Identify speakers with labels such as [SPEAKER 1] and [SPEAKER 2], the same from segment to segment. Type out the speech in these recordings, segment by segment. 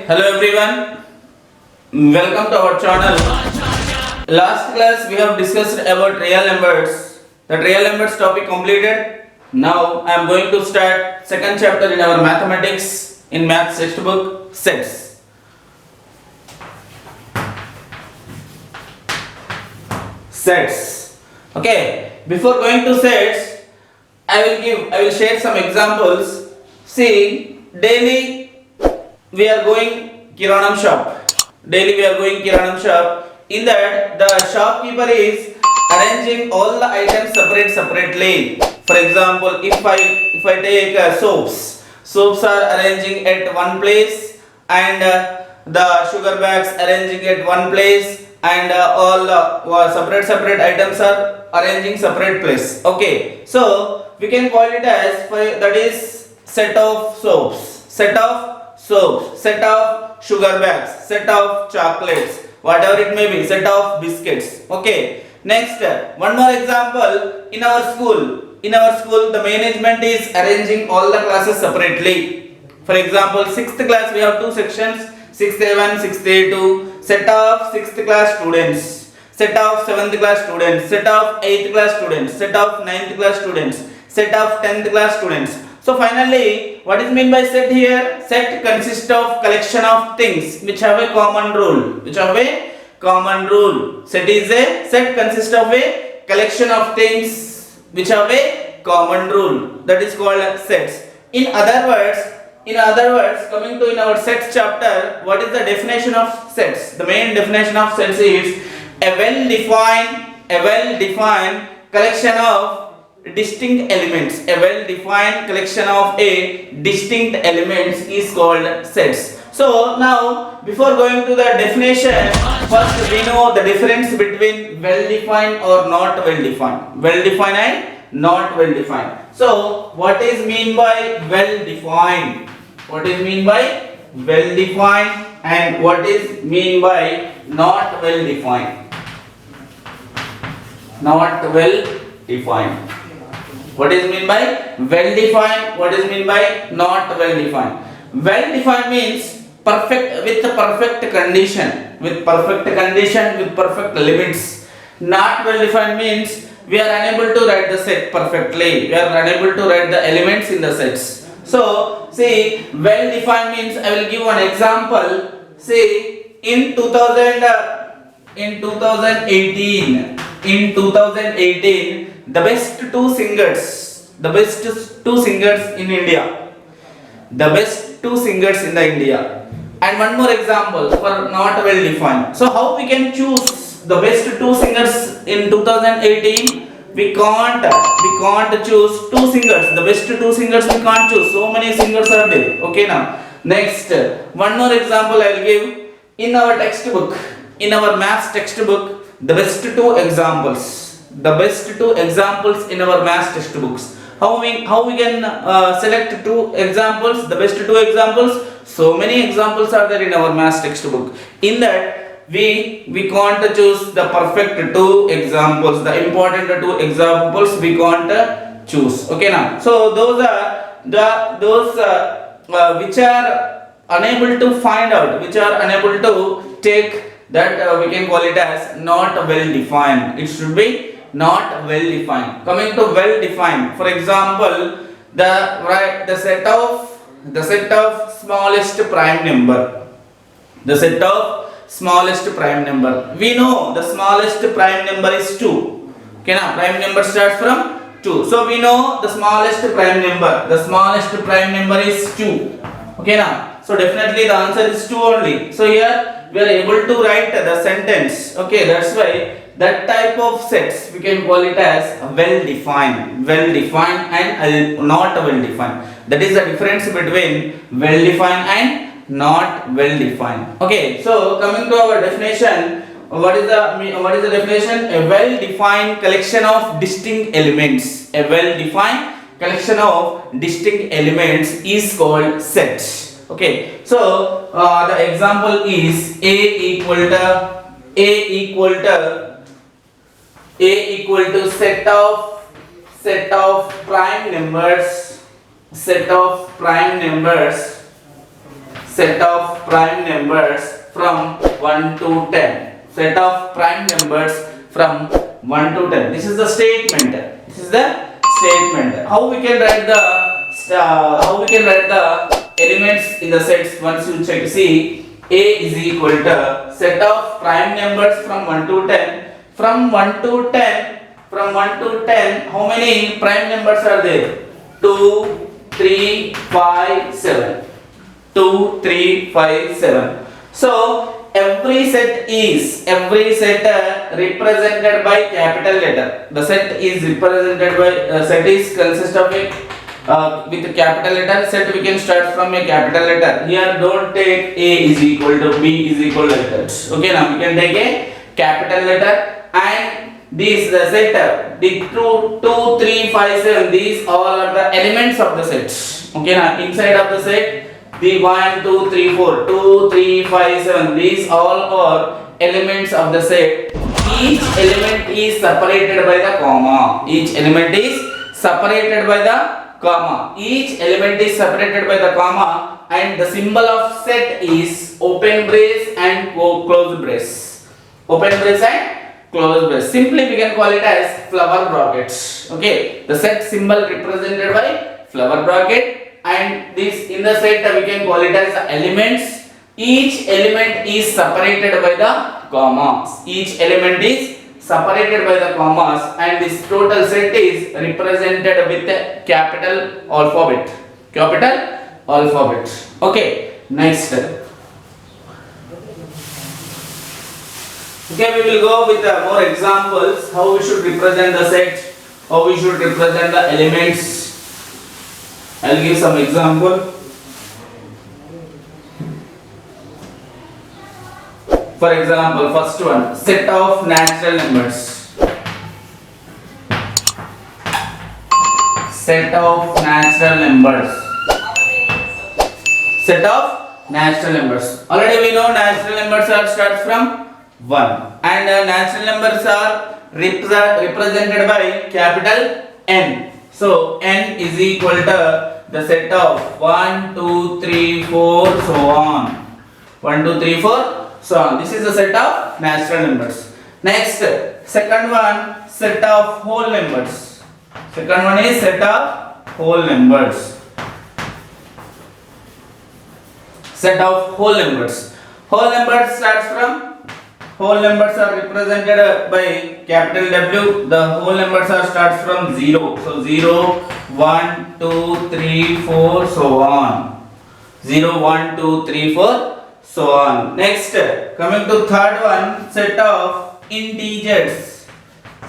[SPEAKER 1] Hello everyone, welcome to our channel. Last class we have discussed about real numbers. The real numbers topic completed. Now I am going to start second chapter in our mathematics in maths textbook, sets. Sets. Okay, before going to sets, I will share some examples. See, daily we are going Kiranam shop. Daily we are going Kiranam shop. In that, the shopkeeper is arranging all the items separately. For example, if I take soaps are arranging at one place, and the sugar bags arranging at one place, and all separate items are arranging separate place. Okay, so we can call it as that is set of soaps, set of sugar bags, set of chocolates, whatever it may be, set of biscuits. Okay, next one more example. In our school the management is arranging all the classes separately. For example, 6th class we have two sections, 6th A1, 6th A2, set of 6th class students, set of 7th class students, set of 8th class students, set of 9th class students, set of 10th class students. So finally, what is meant by set here? Set consists of collection of things which have a common rule. Set consists of a collection of things which have a common rule. That is called sets. In other words, coming to in our sets chapter, what is the definition of sets? The main definition of sets is a well-defined collection of distinct elements. A well-defined collection of distinct elements is called sets. So now, before going to the definition, first we know the difference between well-defined or not well-defined. Well-defined and not well-defined. So what is mean by well-defined? What is mean by well-defined and what is mean by not well-defined? Not well-defined. What is mean by well-defined? What is mean by not well-defined? Well-defined means perfect with perfect condition, with perfect limits. Not well-defined means we are unable to write the set perfectly. We are unable to write the elements in the sets. So, see, well-defined means I will give one example. See, in 2018, the best two singers in India, the best two singers in the India. And one more example for not well defined. So how we can choose the best two singers in 2018? We can't choose two singers. The best two singers we can't choose. So many singers are there. Okay, now next one more example I will give. In our textbook, in our maths textbook, the best two examples in our maths textbooks. How we can select two examples, the best two examples? So many examples are there in our maths textbook. In that we can't choose the perfect two examples, the important two examples we can't choose. Okay, now so those are those which are unable to find out, which are unable to take, that we can call it as not well defined. It should be not well defined. Coming to well defined, for example, the set of smallest prime number. The set of smallest prime number. We know the smallest prime number is 2. Okay, now prime number starts from 2. So we know the smallest prime number. The smallest prime number is 2. Okay, now so definitely the answer is 2 only. So here we are able to write the sentence. Okay, that's why that type of sets we can call it as well defined and not well defined. That is the difference between well defined and not well defined. Okay, so coming to our definition, what is the definition? A well defined collection of distinct elements. A well defined collection of distinct elements is called set. Okay, so the example is A equal to set of prime numbers set of prime numbers from 1 to 10. Set of prime numbers from 1 to 10. This is the statement. This is the statement. How we can write the elements in the sets? Once you check, see, A is equal to set of prime numbers from 1 to 10. From 1 to 10, how many prime numbers are there? 2, 3, 5, 7. 2, 3, 5, 7. So every set represented by capital letter. The set is represented by set is consist of a with a capital letter. Set we can start from a capital letter. Here don't take A is equal to B is equal to that. Okay, now we can take a capital letter, and these the set the 2, 3, 5, 7. These all are the elements of the set. Okay, now inside of the set, the 1, 2, 3, 4, 2, 3, 5, 7. These all are elements of the set. Each element is separated by the comma. Each element is separated by the comma. Each element is separated by the comma, and the symbol of set is open brace and close brace. Open brace and close brace. Simply we can call it as flower brackets. Okay, the set symbol represented by flower bracket, and this in the set we can call it as the elements. Each element is separated by the commas. Each element is separated by the commas, and this total set is represented with a capital alphabet. Capital alphabet. Okay, next. Okay, we will go with more examples how we should represent the set, how we should represent the elements. I'll give some example. For example, first one, set of natural numbers. Set of natural numbers. Set of natural numbers. Already we know natural numbers are starts from 1, and natural numbers are represented by capital N. So N is equal to the set of 1, 2, 3, 4, so on. 1, 2, 3, 4. So on. This is the set of natural numbers. Next, second one, set of whole numbers. Second one is set of whole numbers. Set of whole numbers. Whole numbers starts from, whole numbers are represented by capital W. The whole numbers are starts from 0. So 0, 1, 2, 3, 4, so on. 0, 1, 2, 3, 4. So on. Next, coming to third one, set of integers.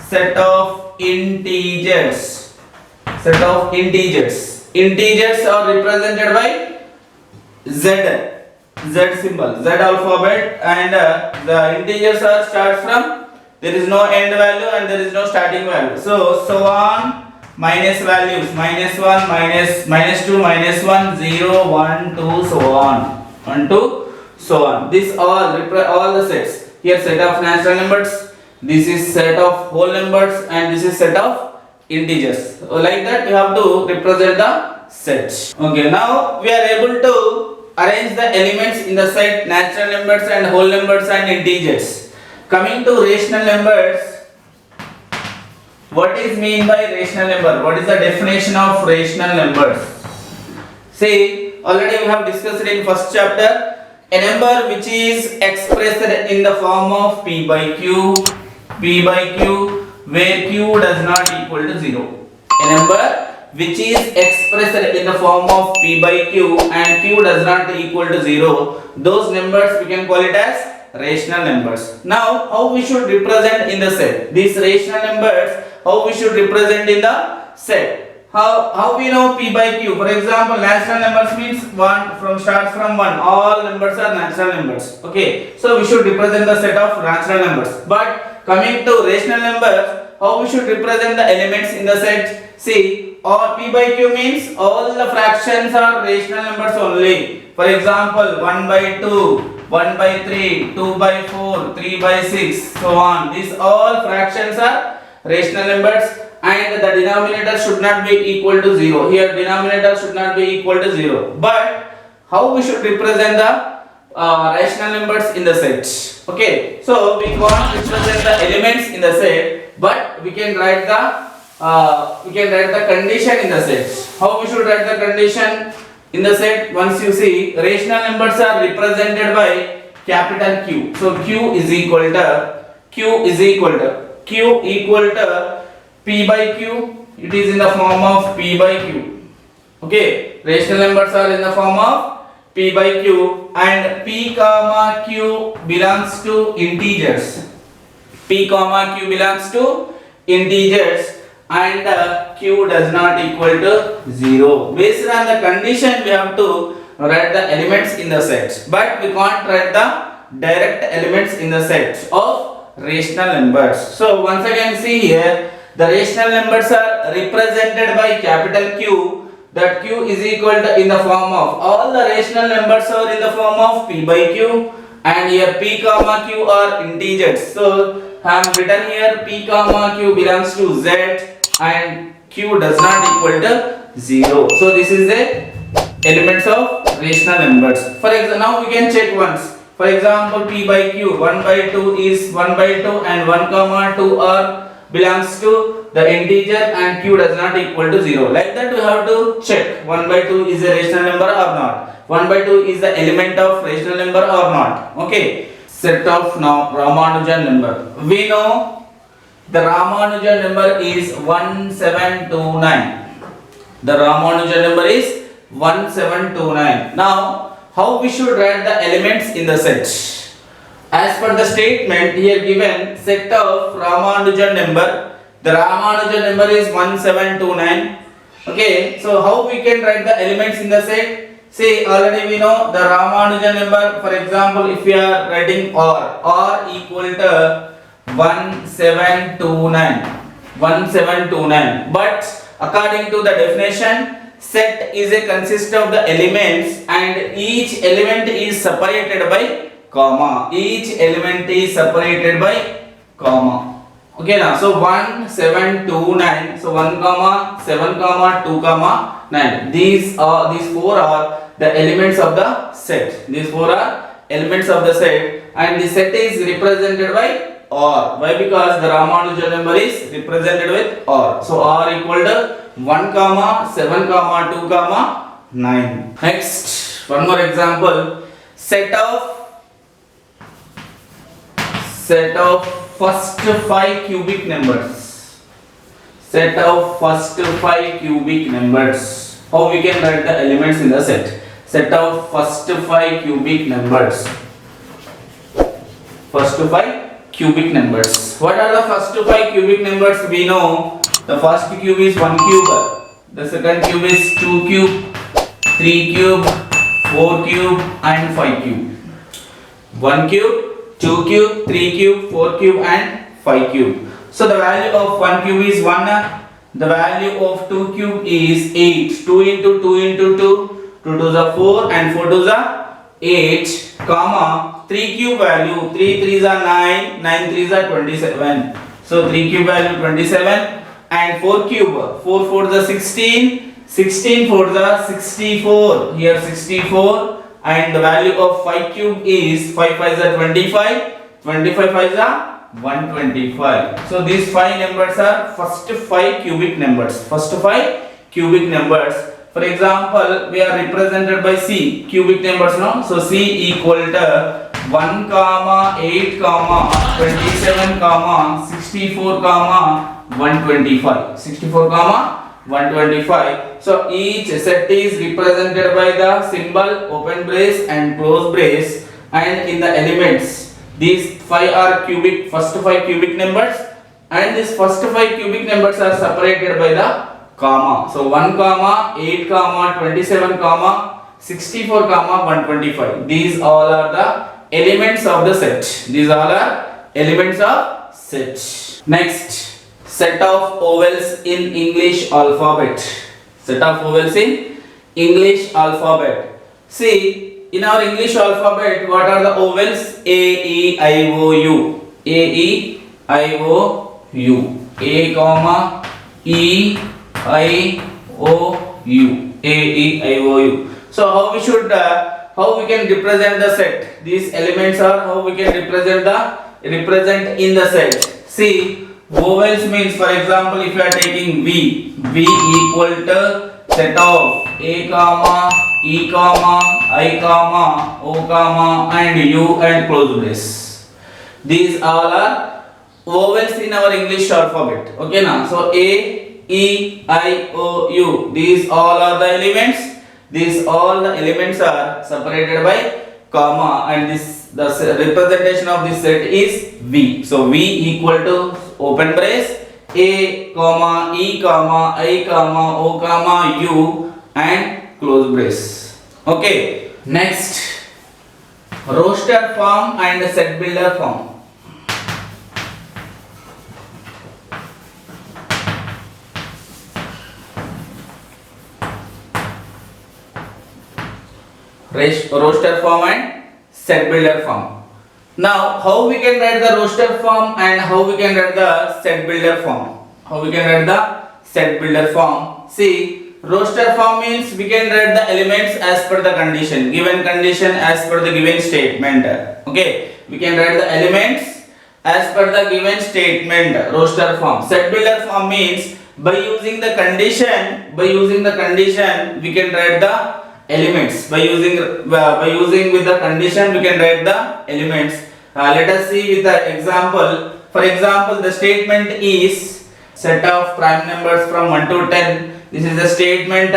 [SPEAKER 1] Set of integers. Set of integers. Integers are represented by Z. Z symbol, Z alphabet, and the integers are start from, there is no end value and there is no starting value. So on, minus values, minus 1, minus 2, minus 1, 0, 1, 2, so on. 1, 2. So on. This all the sets. Here set of natural numbers, this is set of whole numbers, and this is set of integers. So like that we have to represent the set. Okay, now we are able to arrange the elements in the set, natural numbers and whole numbers and integers. Coming to rational numbers, what is mean by rational number? What is the definition of rational numbers? See, already we have discussed it in first chapter. A number which is expressed in the form of P by Q, where Q does not equal to 0. A number which is expressed in the form of P by Q and Q does not equal to 0, those numbers we can call it as rational numbers. Now, how we should represent in the set? These rational numbers, how we should represent in the set? How we know P by Q? For example, natural numbers means 1 from starts from 1. All numbers are natural numbers. Okay, so we should represent the set of natural numbers. But coming to rational numbers, how we should represent the elements in the set? See, or P by Q means all the fractions are rational numbers only. For example, 1 by 2, 1 by 3, 2 by 4, 3 by 6, so on. These all fractions are rational numbers. And the denominator should not be equal to 0. Here denominator should not be equal to 0. But how we should represent the rational numbers in the set. Okay, so we can't represent the elements in the set, but we can write the condition in the set. How we should write the condition in the set? Once you see, rational numbers are represented by capital Q. So Q is equal to P by Q. It is in the form of P by Q. Okay, rational numbers are in the form of P by Q, and P comma Q belongs to integers. P comma Q belongs to integers, and Q does not equal to 0. Based on the condition, we have to write the elements in the set, but we can't write the direct elements in the set of rational numbers. So once again, see here, the rational numbers are represented by capital Q. That Q is equal to in the form of, all the rational numbers are in the form of P by Q, and here P comma Q are integers. So I have written here P comma Q belongs to Z, and Q does not equal to 0. So this is the elements of rational numbers. For example, now we can check once. For example, P by Q, 1 by 2 is 1 by 2, and 1 comma 2 are belongs to the integer, and Q does not equal to 0. Like that we have to check 1 by 2 is a rational number or not. 1 by 2 is the element of rational number or not. Okay. Set of now Ramanujan number. We know the Ramanujan number is 1729. The Ramanujan number is 1729. Now, how we should write the elements in the set? As per the statement here given, set of Ramanujan number, the Ramanujan number is 1729. Okay, so how we can write the elements in the set? See, already we know the Ramanujan number. For example, if we are writing R equal to 1729. But according to the definition, set is a consist of the elements, and each element is separated by comma. Each element is separated by comma. Okay, now so 1729. So 1 comma 7 comma 2 comma 9. These four are the elements of the set. These four are elements of the set, and the set is represented by R. Why? Because the Ramanujan number is represented with R. So R equal to 1 comma 7 comma 2 comma 9. Next, one more example. Set of first 5 cubic numbers. Set of first 5 cubic numbers. How we can write the elements in the set? Set of first 5 cubic numbers. First 5 cubic numbers. What are the first 5 cubic numbers? We know the first cube is 1 cube. The second cube is 2 cube, 3 cube, 4 cube, and 5 cube. 1 cube, 2 cube, 3 cube, 4 cube, and 5 cube. So the value of 1 cube is 1. The value of 2 cube is 8. 2 into 2 into 2. 2 to the 4 and 4 to the 8, comma 3 cube value, 3 3s are 9, 9 3s are 27. So 3 cube value 27, and 4 cube, 4 4 the 16, 16 4 the 64. Here 64, and the value of 5 cube is 5 5s are 25, 25 5s are 125. So these 5 numbers are first 5 cubic numbers. First 5 cubic numbers. For example, we are represented by C, cubic numbers now. So C equal to 1 comma 8 comma 27 comma 64 comma 125. 64 comma 125. So each set is represented by the symbol open brace and close brace, and in the elements these 5 are cubic, first 5 cubic numbers, and these first 5 cubic numbers are separated by the comma. So 1 comma 8 comma 27 comma 64 comma 125. These all are the elements of the set. These all are elements of set. Next, set of vowels in English alphabet. Set of vowels in English alphabet. See, in our English alphabet, what are the vowels? A, E, I, O, U. A, E, I, O, U. A, comma, E, I, O, U. A, E, I, O, U. So how we can represent the set? These elements are how we can represent in the set. See, vowels means, for example, if you are taking V equal to set of A comma E comma I comma O comma and U and close brace. These all are vowels in our English alphabet. Okay now, so A, E, I, O, U. These all are the elements. These all the elements are separated by comma, and the representation of this set is V. So V equal to open brace A comma E comma I comma O comma U and close brace. Okay. Next, roster form and set builder form. Roster form and set builder form. Now, how we can write the roster form and how we can write the set builder form? How we can write the set builder form? See, roster form means we can write the elements as per the condition, given condition as per the given statement. Okay, we can write the elements as per the given statement. Roster form. Set builder form means by using the condition, we can write the elements. By using with the condition, we can write the elements. Let us see with the example. For example, the statement is set of prime numbers from 1 to 10. This is the statement.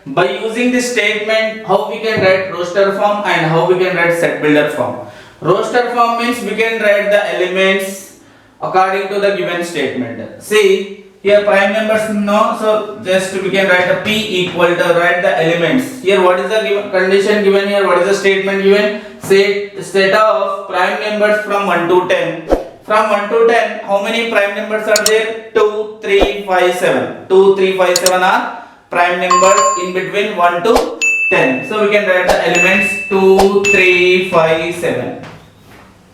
[SPEAKER 1] By using this statement, how we can write roster form and how we can write set builder form. Roster form means we can write the elements according to the given statement. See, here prime numbers no, so just we can write a P equal to write the elements. Here what is the given condition given here? What is the statement given? Set of prime numbers from 1 to 10. From 1 to 10, how many prime numbers are there? 2, 3, 5, 7. 2, 3, 5, 7 are prime numbers in between 1 to 10. So we can write the elements 2, 3, 5, 7.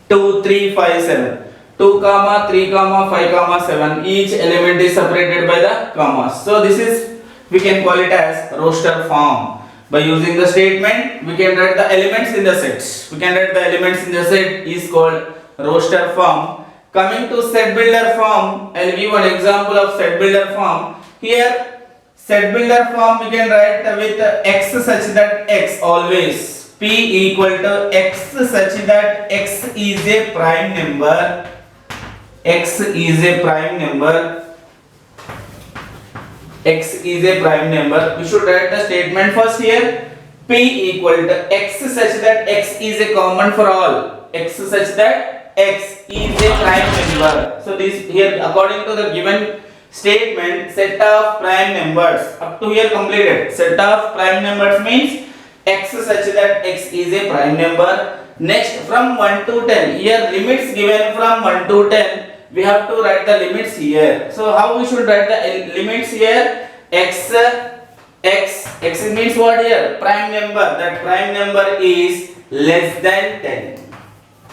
[SPEAKER 1] 2, 3, 5, 7. 2 comma 3 comma 5 comma 7. Each element is separated by the commas. So this is, we can call it as roster form. By using the statement, we can write the elements in the sets. We can write the elements in the set is called roster form. Coming to set builder form, I'll give one example of set builder form. Here, set builder form we can write with x such that x always P equal to x such that x is a prime number. X is a prime number. X is a prime number. We should write the statement first here. P equal to x such that x is a common for all. X such that x is a prime number. So this here according to the given statement, set of prime numbers up to here completed. Set of prime numbers means x such that x is a prime number. Next, from 1 to 10, here limits given from 1 to 10. We have to write the limits here. So how we should write the limits here? X means what here? Prime number. That prime number is less than 10.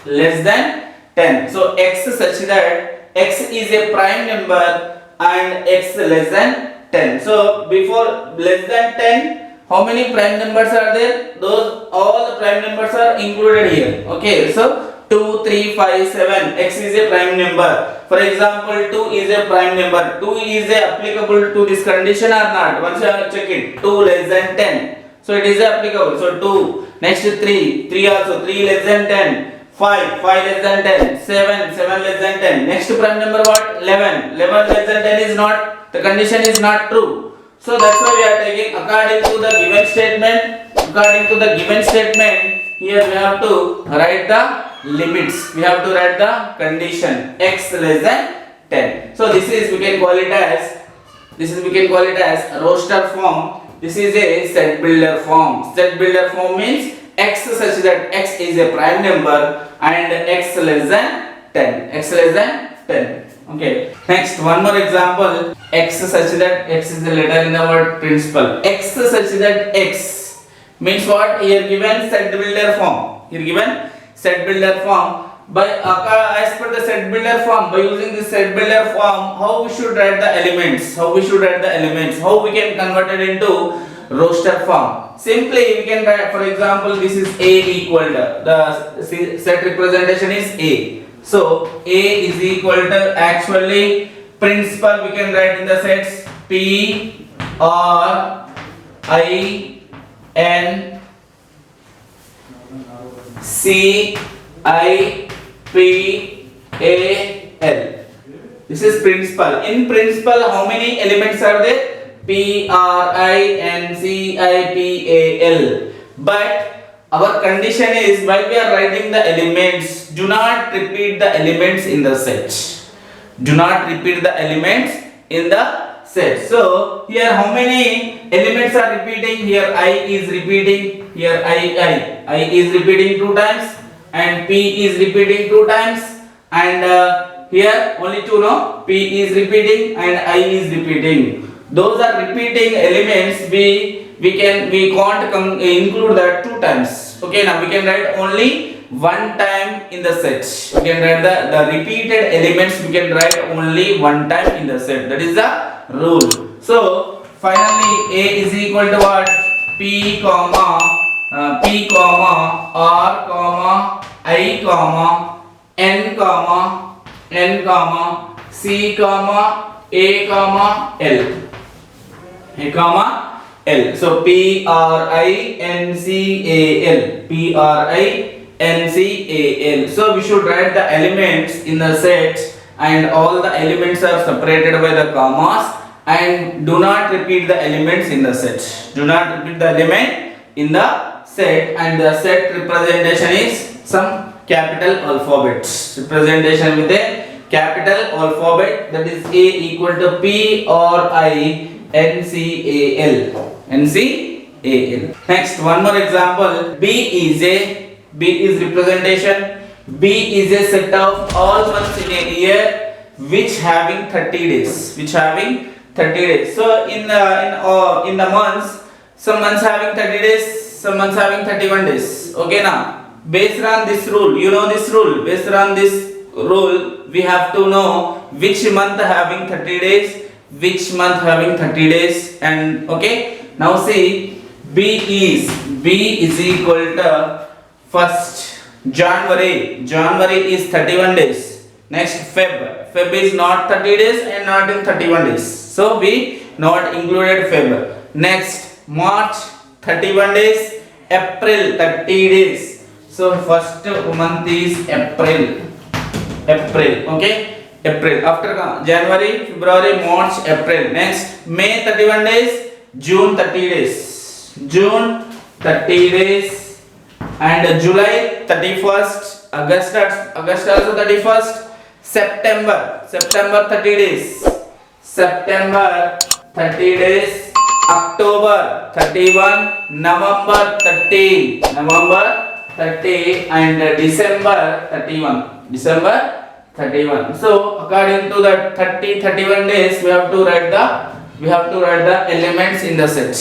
[SPEAKER 1] Less than 10. So x such that x is a prime number and x less than 10. So before less than 10, how many prime numbers are there? Those all the prime numbers are included here. Okay, so 2, 3, 5, 7. X is a prime number. For example, 2 is a prime number. 2 is applicable to this condition or not? Once you have check it. 2 less than 10. So it is applicable. So 2. Next 3. 3 also. 3 less than 10. 5. 5 less than 10. 7. 7 less than 10. Next prime number what? 11. 11 less than 10 is not. The condition is not true. So that's why we are taking according to the given statement. According to the given statement, here we have to write the limits. We have to write the condition x less than 10. So this is we can call it as roster form. This is a set builder form. Set builder form means x such that x is a prime number and x less than 10. X less than 10. Okay. Next, one more example. X such that x is the letter in the word principal. X such that x means what? Here given set builder form. Here given set builder form. By as per the set builder form, by using this set builder form, how we should write the elements? How we can convert it into roster form. Simply we can write, for example, this is A equal to, the set representation is A. So A is equal to, actually principal we can write in the sets P R I N C I P A L. This is principal. In principal, how many elements are there? P R I N C I P A L. But our condition is, while we are writing the elements, do not repeat the elements in the set. Do not repeat the elements in the set. So here how many elements are repeating? Here I is repeating. Here I is repeating 2 times, and P is repeating 2 times, and here only 2, no? P is repeating and I is repeating. Those are repeating elements. We can't include that 2 times. Okay, now we can write only 1 time in the set. We can write the repeated elements. We can write only 1 time in the set. That is the rule. So finally, A is equal to what? P comma R comma I comma N comma C comma A comma L. A comma L. So P R I N C A L. P R I N C A L. So we should write the elements in the set, and all the elements are separated by the commas, and do not repeat the elements in the set. Do not repeat the element in the set, and the set representation is some capital alphabets. Representation with a capital alphabet, that is A equal to P R I N C A L. N C A L. Next, one more example. B is representation. B is a set of all months in a year which having 30 days. Which having 30 days. So in the months, some months having 30 days, some months having 31 days. Okay, now based on this rule, you know this rule. Based on this rule, we have to know which month having 30 days, which month having 30 days, and okay. Now see, B is equal to first January. January is 31 days. Next Feb is not 30 days and not in 31 days. So we not included Feb. Next March 31 days. April 30 days. So first month is April. Okay. April. After January, February, March, April. Next May 31 days. June 30 days. June 30 days. And July 31st. August also 31st. September 30 days. September 30 days. October 31. November 30. And December 31. So according to the 31 days, we have to write the elements in the set.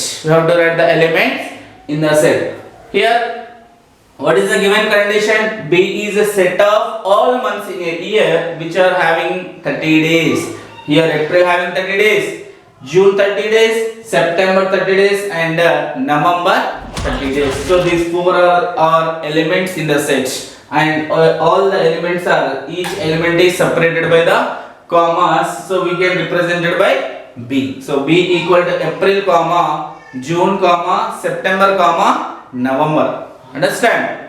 [SPEAKER 1] Here, what is the given condition? B is a set of all months in a year which are having 30 days. Here April having 30 days, June 30 days, September 30 days, and November 30 days. So these 4 are elements in the set, and all the elements are, each element is separated by the commas. So we can represent it by B. So B equal to April comma June comma September comma November. Understand?